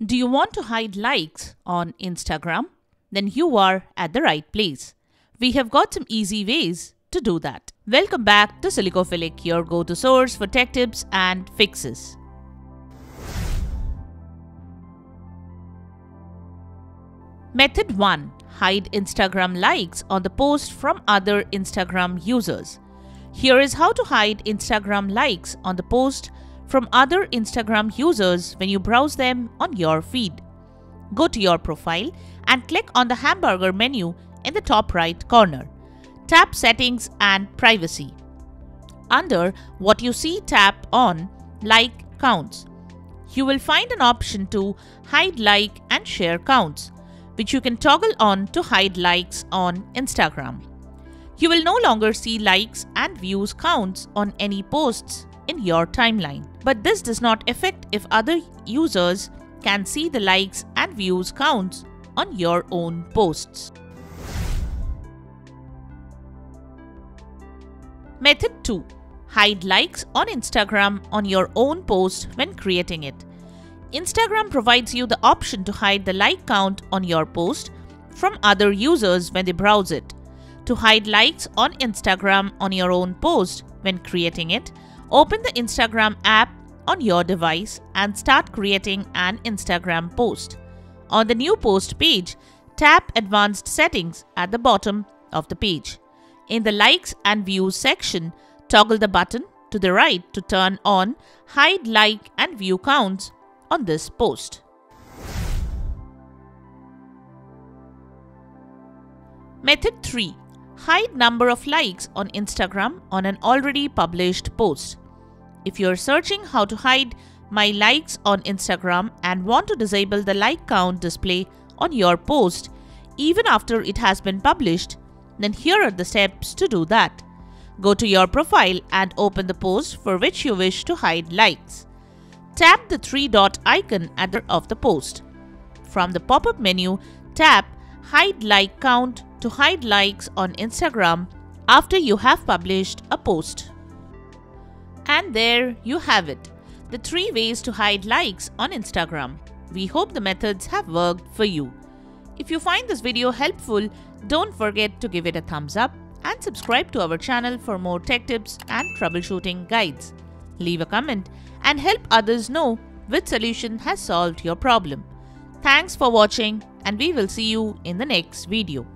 Do you want to hide likes on Instagram? Then you are at the right place. We have got some easy ways to do that. Welcome back to Silicophilic, your go-to source for tech tips and fixes. Method 1. Hide Instagram likes on the post from other Instagram users. Here is how to hide Instagram likes on the post from other Instagram users when you browse them on your feed. Go to your profile and click on the hamburger menu in the top right corner. Tap Settings and Privacy. Under What You See, tap on Like Counts. You will find an option to hide like and share counts, which you can toggle on to hide likes on Instagram. You will no longer see likes and views counts on any posts in your timeline. But this does not affect if other users can see the likes and views counts on your own posts. Method 2. Hide likes on Instagram on your own post when creating it. Instagram provides you the option to hide the like count on your post from other users when they browse it. To hide likes on Instagram on your own post when creating it, open the Instagram app on your device and start creating an Instagram post. On the new post page, tap Advanced Settings at the bottom of the page. In the Likes and Views section, toggle the button to the right to turn on Hide Like and View Counts on this post. Method 3. Hide number of likes on Instagram on an already published post. If you are searching how to hide my likes on Instagram and want to disable the like count display on your post even after it has been published, then here are the steps to do that. Go to your profile and open the post for which you wish to hide likes. Tap the three dot icon at the top of the post. From the pop-up menu, tap Hide Like Count to hide likes on Instagram after you have published a post. And there you have it, the 3 ways to hide likes on Instagram. We hope the methods have worked for you. If you find this video helpful, don't forget to give it a thumbs up and subscribe to our channel for more tech tips and troubleshooting guides. Leave a comment and help others know which solution has solved your problem. Thanks for watching, and we will see you in the next video.